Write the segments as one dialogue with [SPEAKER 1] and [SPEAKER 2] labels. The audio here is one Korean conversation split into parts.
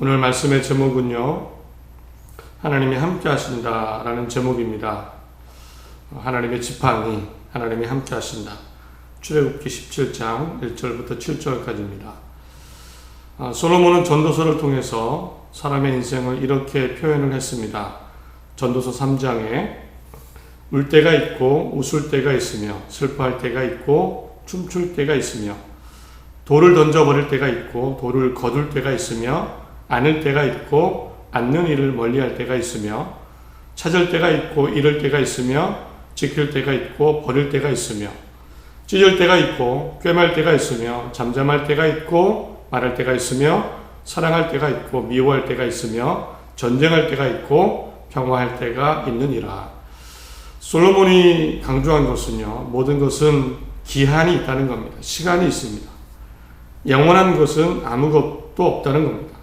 [SPEAKER 1] 오늘 말씀의 제목은요, 하나님이 함께 하신다 라는 제목입니다. 하나님의 지팡이, 하나님이 함께 하신다. 출애굽기 17장 1절부터 7절까지입니다. 솔로몬은 전도서를 통해서 사람의 인생을 이렇게 표현을 했습니다. 전도서 3장에 울 때가 있고 웃을 때가 있으며 슬퍼할 때가 있고 춤출 때가 있으며 돌을 던져버릴 때가 있고 돌을 거둘 때가 있으며 안을 때가 있고 앉는 일을 멀리할 때가 있으며 찾을 때가 있고 잃을 때가 있으며 지킬 때가 있고 버릴 때가 있으며 찢을 때가 있고 꿰맬 때가 있으며 잠잠할 때가 있고 말할 때가 있으며 사랑할 때가 있고 미워할 때가 있으며 전쟁할 때가 있고 평화할 때가 있느니라. 솔로몬이 강조한 것은요, 모든 것은 기한이 있다는 겁니다. 시간이 있습니다. 영원한 것은 아무것도 없다는 겁니다.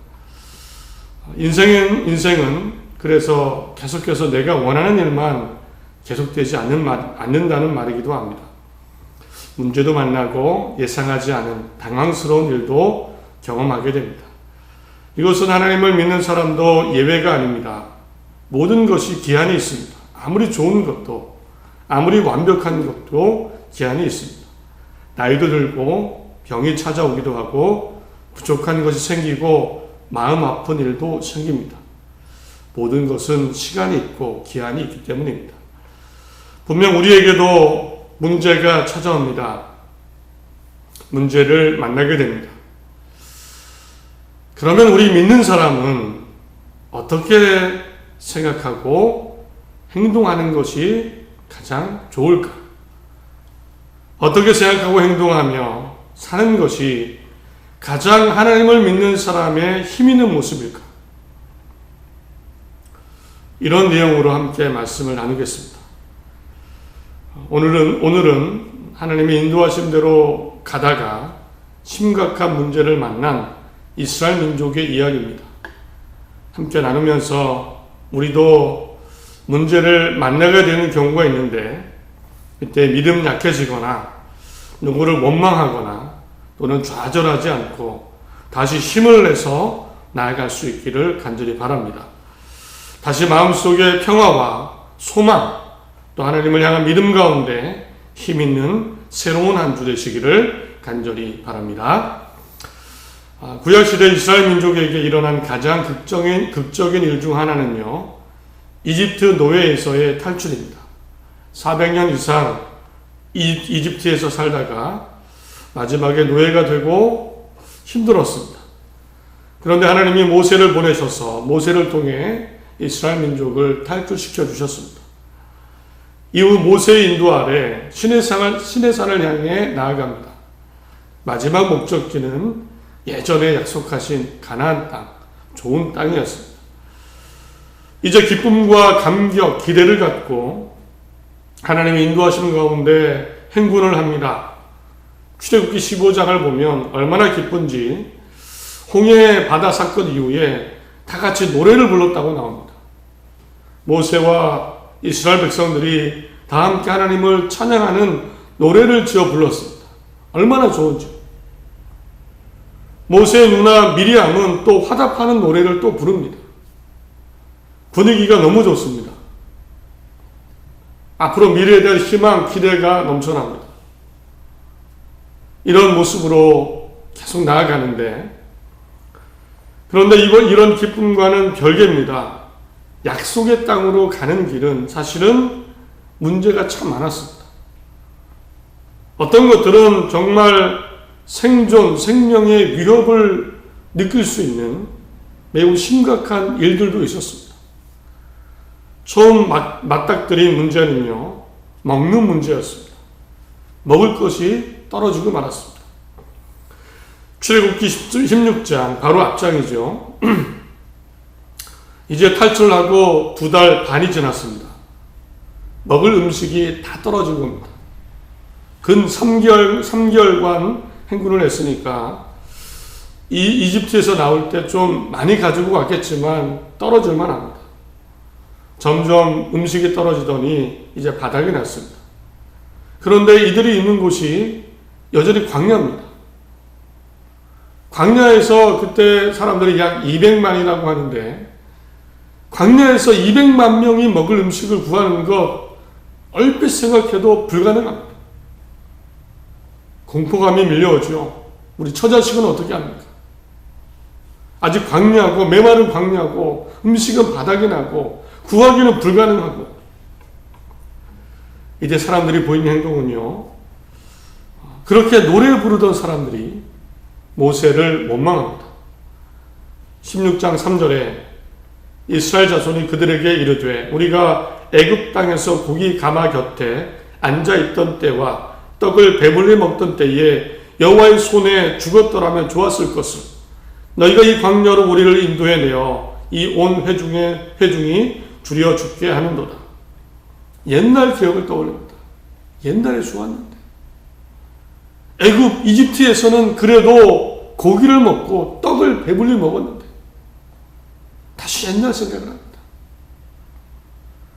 [SPEAKER 1] 인생은 그래서 계속해서 내가 원하는 일만 계속되지 않는다는 말이기도 합니다. 문제도 만나고 예상하지 않은 당황스러운 일도 경험하게 됩니다. 이것은 하나님을 믿는 사람도 예외가 아닙니다. 모든 것이 기한이 있습니다. 아무리 좋은 것도, 아무리 완벽한 것도 기한이 있습니다. 나이도 들고 병이 찾아오기도 하고 부족한 것이 생기고 마음 아픈 일도 생깁니다. 모든 것은 시간이 있고 기한이 있기 때문입니다. 분명 우리에게도 문제가 찾아옵니다. 문제를 만나게 됩니다. 그러면 우리 믿는 사람은 어떻게 생각하고 행동하는 것이 가장 좋을까? 어떻게 생각하고 행동하며 사는 것이 가장 하나님을 믿는 사람의 힘 있는 모습일까? 이런 내용으로 함께 말씀을 나누겠습니다. 오늘은 하나님의 인도하신 대로 가다가 심각한 문제를 만난 이스라엘 민족의 이야기입니다. 함께 나누면서 우리도 문제를 만나게 되는 경우가 있는데, 이때 믿음 약해지거나 누구를 원망하거나 또는 좌절하지 않고 다시 힘을 내서 나아갈 수 있기를 간절히 바랍니다. 다시 마음속에 평화와 소망, 또 하나님을 향한 믿음 가운데 힘 있는 새로운 한 주 되시기를 간절히 바랍니다. 구약시대 이스라엘 민족에게 일어난 가장 극적인 일 중 하나는요, 이집트 노예에서의 탈출입니다. 400년 이상 이집트에서 살다가 마지막에 노예가 되고 힘들었습니다. 그런데 하나님이 모세를 보내셔서 모세를 통해 이스라엘 민족을 탈출시켜 주셨습니다. 이후 모세의 인도 아래 시내산을 향해 나아갑니다. 마지막 목적지는 예전에 약속하신 가나안 땅, 좋은 땅이었습니다. 이제 기쁨과 감격, 기대를 갖고 하나님의 인도하시는 가운데 행군을 합니다. 출애굽기 15장을 보면 얼마나 기쁜지 홍해 바다 사건 이후에 다 같이 노래를 불렀다고 나옵니다. 모세와 이스라엘 백성들이 다 함께 하나님을 찬양하는 노래를 지어 불렀습니다. 얼마나 좋은지. 모세의 누나 미리암은 또 화답하는 노래를 또 부릅니다. 분위기가 너무 좋습니다. 앞으로 미래에 대한 희망, 기대가 넘쳐납니다. 이런 모습으로 계속 나아가는데, 그런데 이런 기쁨과는 별개입니다. 약속의 땅으로 가는 길은 사실은 문제가 참 많았습니다. 어떤 것들은 정말 생존, 생명의 위협을 느낄 수 있는 매우 심각한 일들도 있었습니다. 처음 맞닥뜨린 문제는요, 먹는 문제였습니다. 먹을 것이 떨어지고 말았습니다. 출애굽기 16장 바로 앞장이죠. 이제 탈출하고 2달 반이 지났습니다. 먹을 음식이 다 떨어진 겁니다. 근 3개월간 행군을 했으니까 이집트에서 나올 때 좀 많이 가지고 갔겠지만 떨어질만 합니다. 점점 음식이 떨어지더니 이제 바닥이 났습니다. 그런데 이들이 있는 곳이 여전히 광야입니다. 광야에서 그때 사람들이 약 200만이라고 하는데 광야에서 200만 명이 먹을 음식을 구하는 것 얼핏 생각해도 불가능합니다. 공포감이 밀려오죠. 우리 처자식은 어떻게 합니까? 아직 광야고 메마른 광야고 음식은 바닥이 나고 구하기는 불가능하고 이제 사람들이 보이는 행동은요. 그렇게 노래 부르던 사람들이 모세를 원망합니다. 16장 3절에 이스라엘 자손이 그들에게 이르되 우리가 애굽 땅에서 고기 가마 곁에 앉아있던 때와 떡을 배불리 먹던 때에 여호와의 손에 죽었더라면 좋았을 것을 너희가 이 광야로 우리를 인도해내어 이 온 회중이 줄여 죽게 하는도다. 옛날 기억을 떠올립니다. 옛날에 좋았는데 애굽 이집트에서는 그래도 고기를 먹고 떡을 배불리 먹었는데 다시 옛날 생각을 합니다.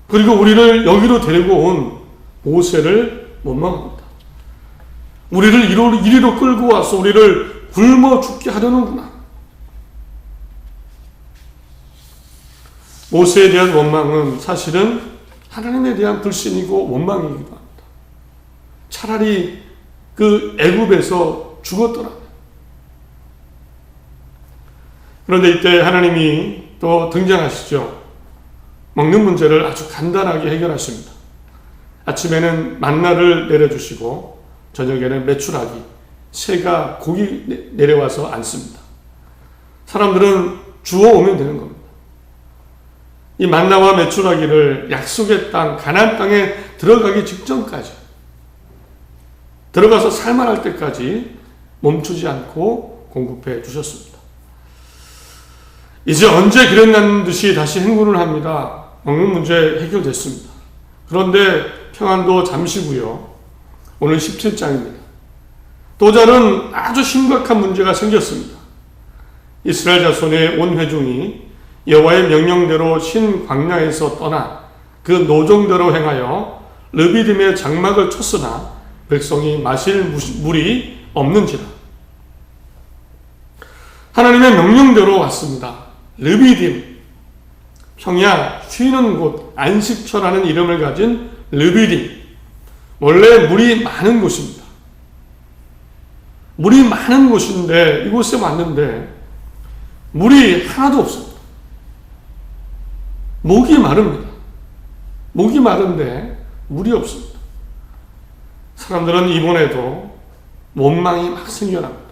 [SPEAKER 1] 그리고 우리를 여기로 데리고 온 모세를 원망합니다. 우리를 이리로 끌고 와서 우리를 굶어 죽게 하려는구나. 모세에 대한 원망은 사실은 하나님에 대한 불신이고 원망이기도 합니다. 차라리 그 애굽에서 죽었더라면. 그런데 이때 하나님이 또 등장하시죠. 먹는 문제를 아주 간단하게 해결하십니다. 아침에는 만나를 내려주시고 저녁에는 메추라기, 새가 고기 내려와서 앉습니다. 사람들은 주워오면 되는 겁니다. 이 만나와 메추라기를 약속의 땅, 가나안 땅에 들어가기 직전까지 들어가서 살만할 때까지 멈추지 않고 공급해 주셨습니다. 이제 언제 그랬냐는 듯이 다시 행군을 합니다. 먹는 문제 해결됐습니다. 그런데 평안도 잠시고요. 오늘 17장입니다. 또 다른 아주 심각한 문제가 생겼습니다. 이스라엘 자손의 온 회중이 여호와의 명령대로 신 광야에서 떠나 그 노정대로 행하여 르비딤의 장막을 쳤으나 백성이 마실 물이 없는지라. 하나님의 명령대로 왔습니다. 르비딤, 평야, 쉬는 곳, 안식처라는 이름을 가진 르비딤. 원래 물이 많은 곳입니다. 물이 많은 곳인데 이곳에 왔는데 물이 하나도 없습니다. 목이 마릅니다. 목이 마른데 물이 없습니다. 사람들은 이번에도 원망이 막 생겨납니다.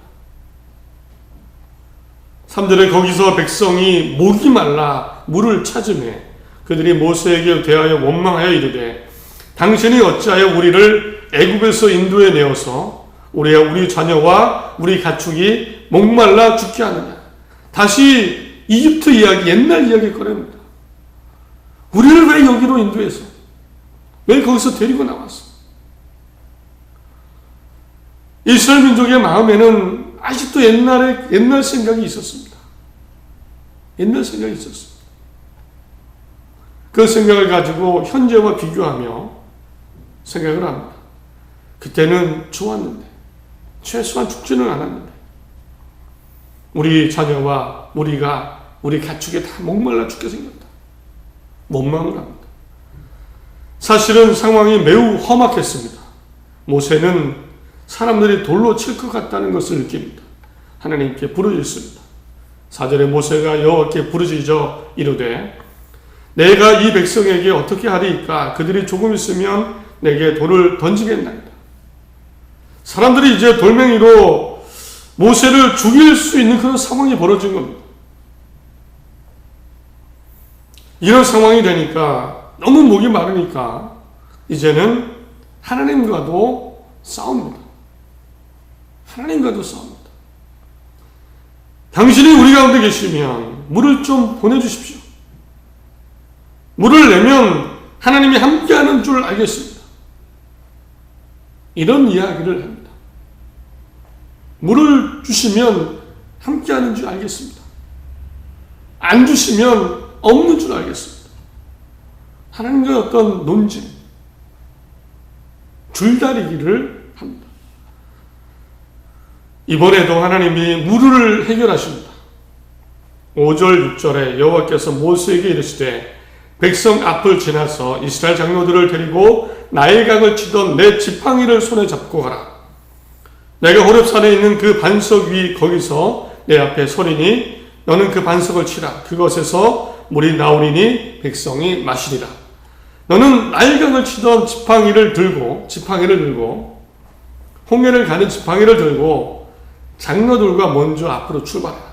[SPEAKER 1] 3절에 거기서 백성이 목이 말라 물을 찾으매 그들이 모세에게 대하여 원망하여 이르되 당신이 어찌하여 우리를 애굽에서 인도해 내어서 우리 자녀와 우리 가축이 목말라 죽게 하느냐. 다시 이집트 이야기, 옛날 이야기 꺼냅니다. 우리를 왜 여기로 인도해서 왜 거기서 데리고 나왔어? 이스라엘 민족의 마음에는 아직도 옛날 생각이 있었습니다. 옛날 생각이 있었습니다. 그 생각을 가지고 현재와 비교하며 생각을 합니다. 그때는 좋았는데, 최소한 죽지는 않았는데, 우리 자녀와 우리 가축이 다 목말라 죽게 생겼다. 원망을 합니다. 사실은 상황이 매우 험악했습니다. 모세는 사람들이 돌로 칠 것 같다는 것을 느낍니다. 하나님께 부르짖습니다. 4절에 모세가 여호와께 부르짖어 이르되 내가 이 백성에게 어떻게 하리이까? 그들이 조금 있으면 내게 돌을 던지겠나이다. 사람들이 이제 돌멩이로 모세를 죽일 수 있는 그런 상황이 벌어진 겁니다. 이런 상황이 되니까 너무 목이 마르니까 이제는 하나님과도 싸웁니다. 하나님과도 싸웁니다. 당신이 우리 가운데 계시면 물을 좀 보내주십시오. 물을 내면 하나님이 함께하는 줄 알겠습니다. 이런 이야기를 합니다. 물을 주시면 함께하는 줄 알겠습니다. 안 주시면 없는 줄 알겠습니다. 하나님과 어떤 논쟁, 줄다리기를 합니다. 이번에도 하나님이 물을 해결하십니다. 5절 6절에 여호와께서 모세에게 이르시되 백성 앞을 지나서 이스라엘 장로들을 데리고 나일강을 치던 내 지팡이를 손에 잡고 가라. 내가 호렙산에 있는 그 반석 위 거기서 내 앞에 서리니 너는 그 반석을 치라. 그것에서 물이 나오리니 백성이 마시리라. 너는 나일강을 치던 지팡이를 들고 홍해를 가는 지팡이를 들고 장로들과 먼저 앞으로 출발해라.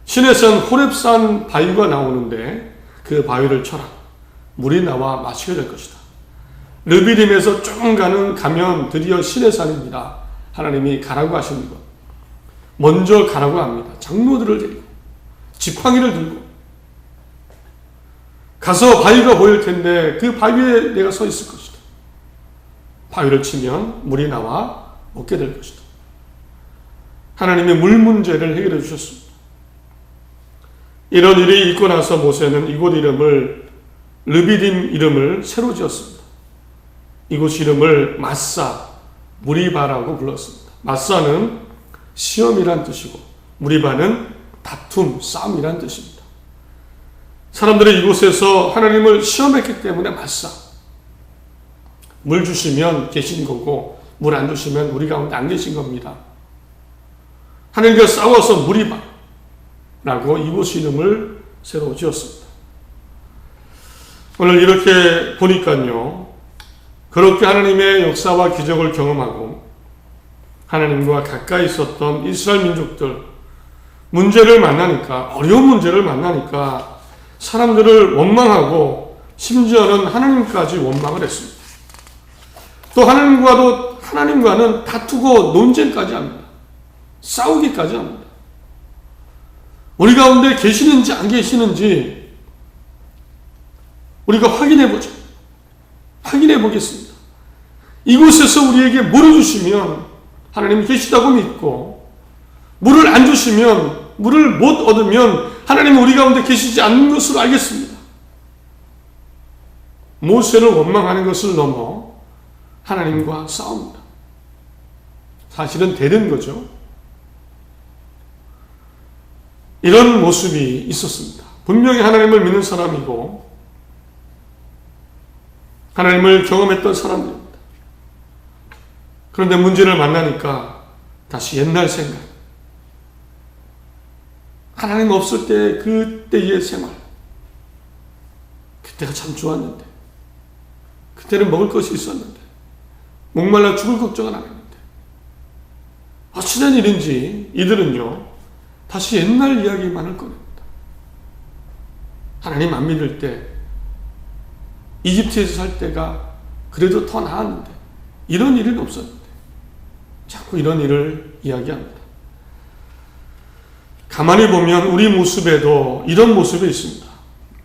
[SPEAKER 1] 시내산 호렙산 바위가 나오는데 그 바위를 쳐라. 물이 나와 마시게 될 것이다. 르비딤에서 쭉 가면 드디어 시내산입니다. 하나님이 가라고 하시는 것. 먼저 가라고 합니다. 장로들을 데리고 지팡이를 들고 가서 바위가 보일 텐데 그 바위에 내가 서 있을 것이다. 바위를 치면 물이 나와 먹게 될 것이다. 하나님의 물 문제를 해결해 주셨습니다. 이런 일이 있고 나서 모세는 이곳 이름을 르비딤 이름을 새로 지었습니다. 이곳 이름을 마사, 무리바라고 불렀습니다. 마사는 시험이란 뜻이고 무리바는 다툼, 싸움이란 뜻입니다. 사람들이 이곳에서 하나님을 시험했기 때문에 마사. 물 주시면 계신 거고 물 안 주시면 우리 가운데 안 계신 겁니다. 하나님과 싸워서 무리바라고 이곳 이름을 새로 지었습니다. 오늘 이렇게 보니까요, 그렇게 하나님의 역사와 기적을 경험하고 하나님과 가까이 있었던 이스라엘 민족들, 문제를 만나니까, 어려운 문제를 만나니까 사람들을 원망하고 심지어는 하나님까지 원망을 했습니다. 또 하나님과는 다투고 논쟁까지 합니다. 싸우기까지 합니다. 우리 가운데 계시는지 안 계시는지 우리가 확인해 보겠습니다. 이곳에서 우리에게 물을 주시면 하나님이 계시다고 믿고, 물을 안 주시면, 물을 못 얻으면 하나님은 우리 가운데 계시지 않는 것으로 알겠습니다. 모세를 원망하는 것을 넘어 하나님과 싸웁니다. 사실은 되는 거죠. 이런 모습이 있었습니다. 분명히 하나님을 믿는 사람이고 하나님을 경험했던 사람들입니다. 그런데 문제를 만나니까 다시 옛날 생각, 하나님 없을 때 그때의 생활, 그때가 참 좋았는데, 그때는 먹을 것이 있었는데, 목말라 죽을 걱정은 안 했는데, 어찌된 일인지 이들은요 다시 옛날 이야기만을 꺼냅니다. 하나님 안 믿을 때, 이집트에서 살 때가 그래도 더 나았는데, 이런 일은 없었는데 자꾸 이런 일을 이야기합니다. 가만히 보면 우리 모습에도 이런 모습이 있습니다.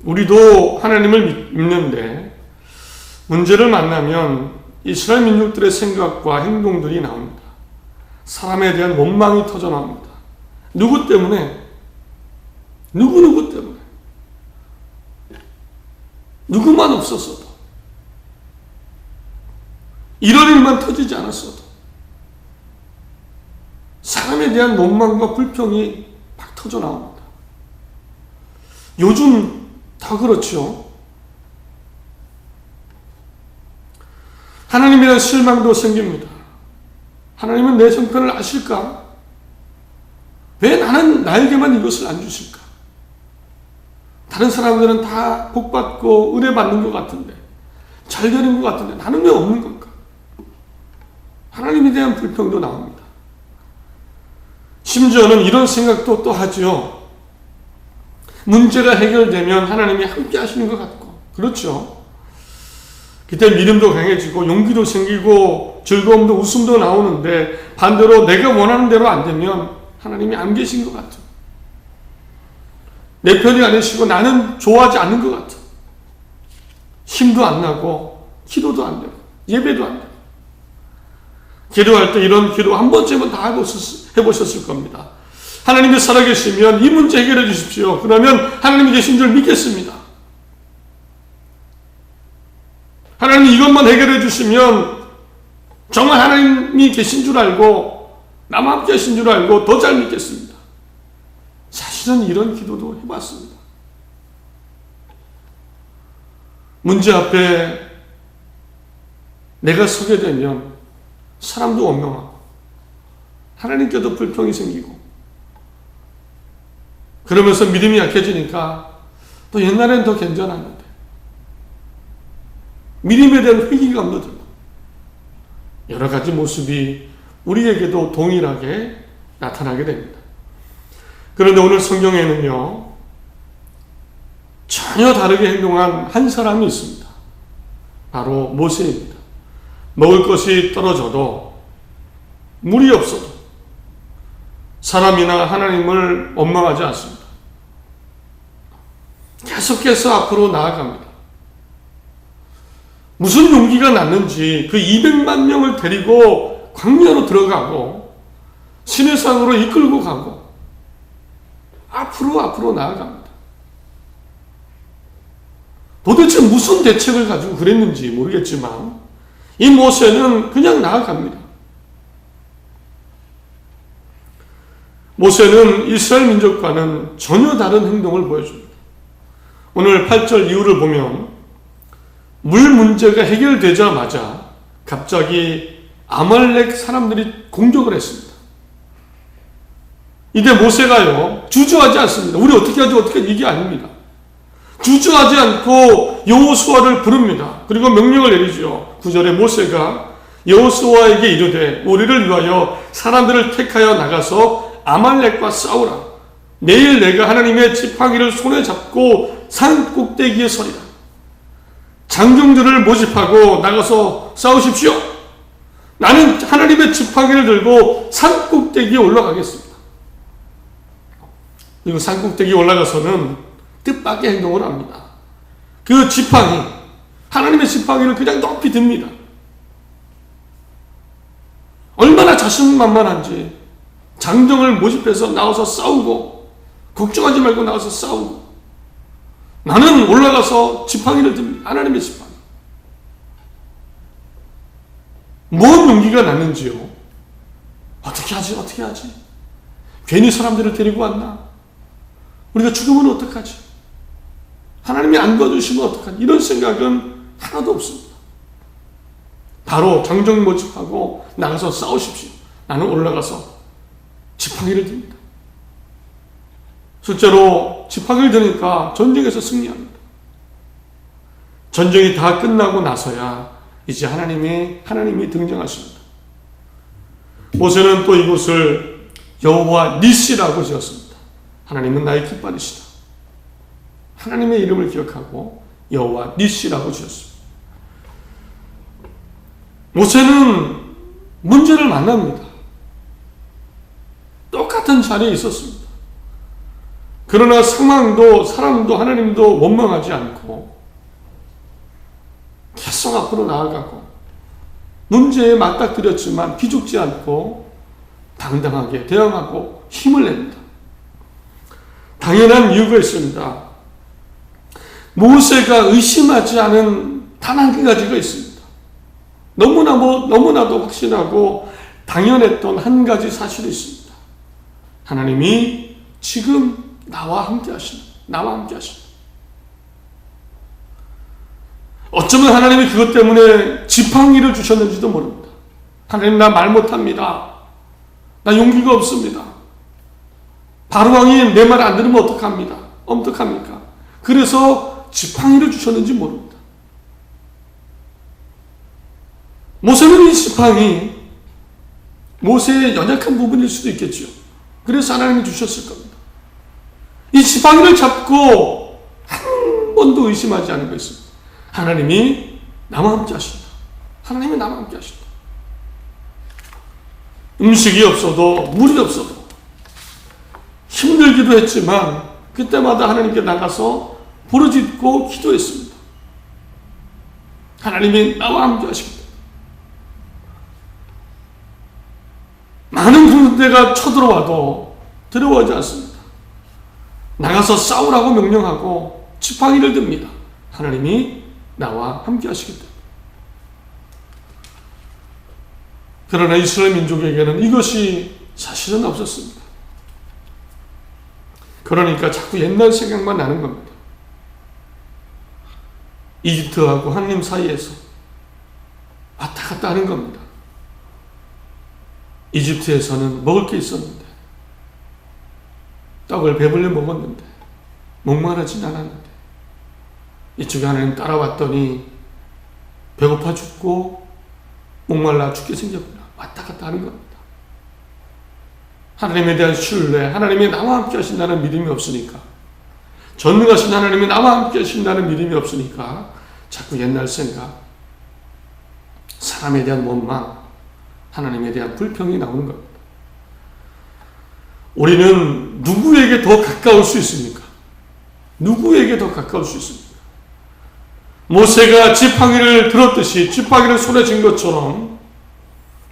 [SPEAKER 1] 우리도 하나님을 믿는데 문제를 만나면 이스라엘 민족들의 생각과 행동들이 나옵니다. 사람에 대한 원망이 터져 나옵니다. 누구 때문에? 누구 때문에? 누구만 없었어도, 이런 일만 터지지 않았어도 사람에 대한 원망과 불평이 막 터져 나옵니다. 요즘 다 그렇죠. 하나님에 대한 실망도 생깁니다. 하나님은 내 형편을 아실까? 왜 나에게만 이것을 안 주실까? 다른 사람들은 다 복받고 은혜 받는 것 같은데, 잘 되는 것 같은데 나는 왜 없는 건가? 하나님에 대한 불평도 나옵니다. 심지어는 이런 생각도 또 하죠. 문제가 해결되면 하나님이 함께 하시는 것 같고, 그렇죠. 그때 믿음도 강해지고 용기도 생기고 즐거움도 웃음도 나오는데, 반대로 내가 원하는 대로 안 되면 하나님이 안 계신 것 같아. 내 편이 아니시고 나는 좋아하지 않는 것 같아. 힘도 안 나고 기도도 안 되고 예배도 안 되고. 기도할 때 이런 기도 한 번쯤은 다 해보셨을 겁니다. 하나님이 살아계시면 이 문제 해결해 주십시오. 그러면 하나님이 계신 줄 믿겠습니다. 하나님이 이것만 해결해 주시면 정말 하나님이 계신 줄 알고 나만 함께 하신 줄 알고 더 잘 믿겠습니다. 사실은 이런 기도도 해봤습니다. 문제 앞에 내가 서게 되면 사람도 원망하고 하나님께도 불평이 생기고 그러면서 믿음이 약해지니까 또 옛날엔 더 괜찮았는데 믿음에 대한 회의감도 들고 여러 가지 모습이 우리에게도 동일하게 나타나게 됩니다. 그런데 오늘 성경에는요, 전혀 다르게 행동한 한 사람이 있습니다. 바로 모세입니다. 먹을 것이 떨어져도 물이 없어도 사람이나 하나님을 원망하지 않습니다. 계속해서 앞으로 나아갑니다. 무슨 용기가 났는지 그 200만 명을 데리고 광야로 들어가고 시내산으로 이끌고 가고 앞으로 나아갑니다. 도대체 무슨 대책을 가지고 그랬는지 모르겠지만 이 모세는 그냥 나아갑니다. 모세는 이스라엘 민족과는 전혀 다른 행동을 보여줍니다. 오늘 8절 이후를 보면 물 문제가 해결되자마자 갑자기 아말렉 사람들이 공격을 했습니다. 이때 모세가요, 주저하지 않습니다. 우리 어떻게 하지 이게 아닙니다. 주저하지 않고 여호수아를 부릅니다. 그리고 명령을 내리죠. 9절에 모세가 여호수아에게 이르되 우리를 위하여 사람들을 택하여 나가서 아말렉과 싸우라. 내일 내가 하나님의 지팡이를 손에 잡고 산 꼭대기에 서리라. 장정들을 모집하고 나가서 싸우십시오. 나는 하나님의 지팡이를 들고 산 꼭대기에 올라가겠습니다. 그리고 산 꼭대기에 올라가서는 뜻밖의 행동을 합니다. 그 지팡이, 하나님의 지팡이를 그냥 높이 듭니다. 얼마나 자신만만한지 장정을 모집해서 나와서 싸우고 걱정하지 말고 나와서 싸우고 나는 올라가서 지팡이를 듭니다. 하나님의 지팡이. 뭔 용기가 났는지요. 어떻게 하지? 괜히 사람들을 데리고 왔나? 우리가 죽으면 어떡하지? 하나님이 안 도와주시면 어떡하지? 이런 생각은 하나도 없습니다. 바로 장정 모집하고 나가서 싸우십시오. 나는 올라가서 지팡이를 듭니다. 실제로 지팡이를 드니까 전쟁에서 승리합니다. 전쟁이 다 끝나고 나서야 이제 하나님이 등장하십니다. 모세는 또 이곳을 여호와 니시라고 지었습니다. 하나님은 나의 깃발이시다. 하나님의 이름을 기억하고 여호와 니시라고 지었습니다. 모세는 문제를 만납니다. 똑같은 자리에 있었습니다. 그러나 상황도 사람도 하나님도 원망하지 않고 계속 앞으로 나아가고 문제에 맞닥뜨렸지만 기죽지 않고 당당하게 대응하고 힘을 냅니다. 당연한 이유가 있습니다. 모세가 의심하지 않은 단 한 가지가 있습니다. 너무나도 확신하고 당연했던 한 가지 사실이 있습니다. 하나님이 지금 나와 함께 하신다. 어쩌면 하나님이 그것 때문에 지팡이를 주셨는지도 모릅니다. 하나님, 나 말 못합니다. 나 용기가 없습니다. 바로왕이 내 말 안 들으면 어떡합니까? 그래서 지팡이를 주셨는지 모릅니다. 모세는 이 지팡이 모세의 연약한 부분일 수도 있겠죠. 그래서 하나님이 주셨을 겁니다. 이 지팡이를 잡고 한 번도 의심하지 않은 것입니다. 하나님이 나와 함께 하신다. 음식이 없어도 물이 없어도 힘들기도 했지만 그때마다 하나님께 나가서 부르짖고 기도했습니다. 하나님이 나와 함께 하십니다. 많은 군대가 쳐들어와도 두려워하지 않습니다. 나가서 싸우라고 명령하고 지팡이를 듭니다. 하나님이 나와 함께 하시기 때문에. 그러나 이스라엘 민족에게는 이것이 사실은 없었습니다. 그러니까 자꾸 옛날 생각만 나는 겁니다. 이집트하고 하나님 사이에서 왔다 갔다 하는 겁니다. 이집트에서는 먹을 게 있었는데, 떡을 배불리 먹었는데, 목마르진 않았는데, 이쪽에 하나님 따라왔더니 배고파 죽고 목말라 죽게 생겼구나. 왔다 갔다 하는 겁니다. 하나님에 대한 신뢰, 하나님이 나와 함께 하신다는 믿음이 없으니까, 전능하신 하나님이 나와 함께 하신다는 믿음이 없으니까 자꾸 옛날 생각, 사람에 대한 원망, 하나님에 대한 불평이 나오는 겁니다. 우리는 누구에게 더 가까울 수 있습니까? 누구에게 더 가까울 수 있습니까? 모세가 지팡이를 들었듯이 지팡이를 손에 쥔 것처럼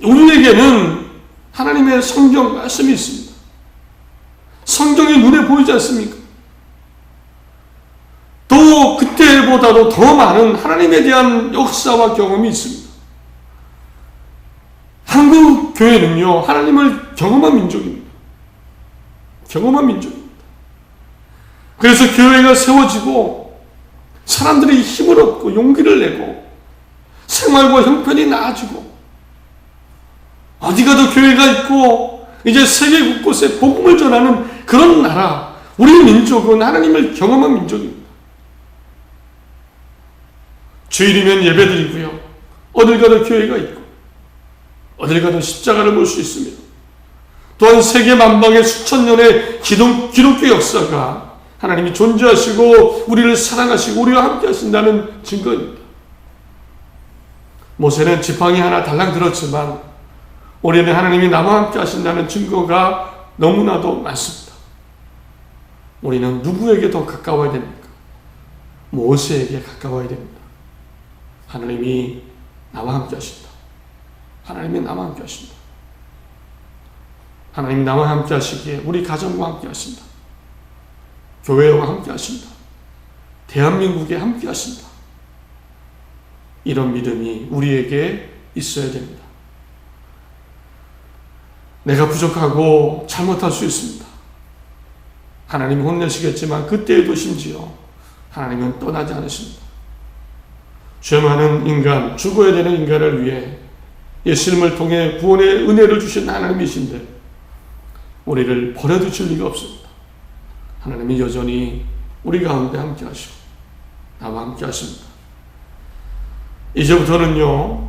[SPEAKER 1] 우리에게는 하나님의 성경 말씀이 있습니다. 성경이 눈에 보이지 않습니까? 또 그때보다도 더 많은 하나님에 대한 역사와 경험이 있습니다. 한국 교회는요, 하나님을 경험한 민족입니다. 경험한 민족입니다. 그래서 교회가 세워지고 사람들이 힘을 얻고 용기를 내고 생활과 형편이 나아지고 어디 가도 교회가 있고 이제 세계 곳곳에 복음을 전하는 그런 나라, 우리 민족은 하나님을 경험한 민족입니다. 주일이면 예배드리고요, 어딜 가도 교회가 있고 어딜 가도 십자가를 볼 수 있으며, 또한 세계 만방의 수천 년의 기독교 역사가 하나님이 존재하시고 우리를 사랑하시고 우리와 함께 하신다는 증거입니다. 모세는 지팡이 하나 달랑 들었지만 우리는 하나님이 나와 함께 하신다는 증거가 너무나도 많습니다. 우리는 누구에게 더 가까워야 됩니까? 모세에게 가까워야 됩니다. 하나님이 나와 함께 하신다. 하나님이 나와 함께 하신다. 하나님이 나와 함께 하시기에 우리 가정과 함께 하신다. 교회와 함께 하신다. 대한민국에 함께 하신다. 이런 믿음이 우리에게 있어야 됩니다. 내가 부족하고 잘못할 수 있습니다. 하나님이 혼내시겠지만 그때에도 심지어 하나님은 떠나지 않으십니다. 죄 많은 인간, 죽어야 되는 인간을 위해 예수님을 통해 구원의 은혜를 주신 하나님이신데 우리를 버려두실 리가 없습니다. 하나님이 여전히 우리 가운데 함께 하시고 나와 함께 하십니다. 이제부터는요,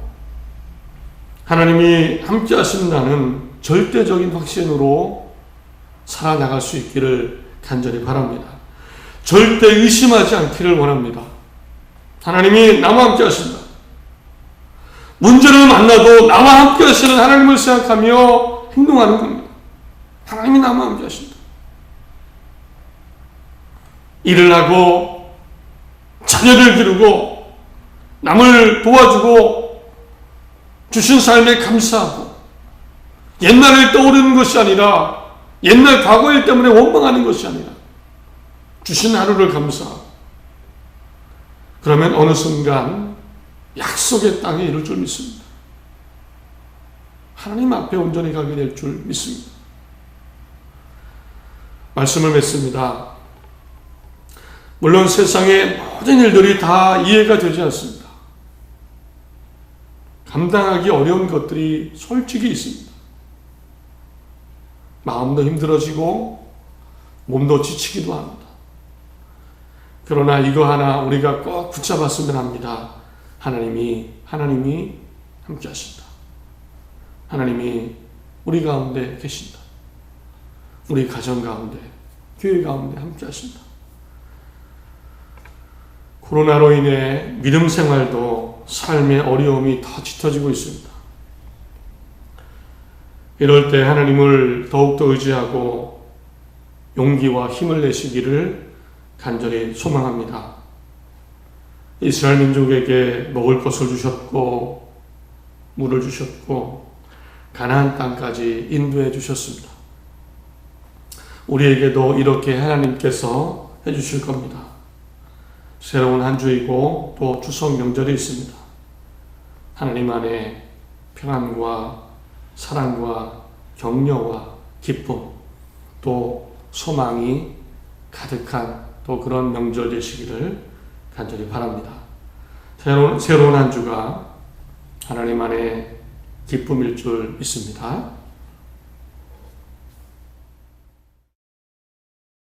[SPEAKER 1] 하나님이 함께 하신다는 절대적인 확신으로 살아나갈 수 있기를 간절히 바랍니다. 절대 의심하지 않기를 원합니다. 하나님이 나와 함께 하신다. 문제를 만나도 나와 함께 하시는 하나님을 생각하며 행동하는 겁니다. 하나님이 나와 함께 하신다. 일을 하고 자녀를 기르고 남을 도와주고 주신 삶에 감사하고 옛날을 떠오르는 것이 아니라 옛날 과거일 때문에 원망하는 것이 아니라 주신 하루를 감사하고, 그러면 어느 순간 약속의 땅에 이룰 줄 믿습니다. 하나님 앞에 온전히 가게 될 줄 믿습니다. 말씀을 맺습니다. 물론 세상의 모든 일들이 다 이해가 되지 않습니다. 감당하기 어려운 것들이 솔직히 있습니다. 마음도 힘들어지고 몸도 지치기도 합니다. 그러나 이거 하나 우리가 꼭 붙잡았으면 합니다. 하나님이 함께 하신다. 하나님이 우리 가운데 계신다. 우리 가정 가운데, 교회 가운데 함께 하신다. 코로나로 인해 믿음 생활도 삶의 어려움이 더 짙어지고 있습니다. 이럴 때 하나님을 더욱더 의지하고 용기와 힘을 내시기를 간절히 소망합니다. 이스라엘 민족에게 먹을 것을 주셨고 물을 주셨고 가나안 땅까지 인도해 주셨습니다. 우리에게도 이렇게 하나님께서 해주실 겁니다. 새로운 한 주이고 또 추석 명절이 있습니다. 하나님 안에 평안과 사랑과 격려와 기쁨, 또 소망이 가득한 또 그런 명절 되시기를 간절히 바랍니다. 새로운 한 주가 하나님 안에 기쁨일 줄 믿습니다.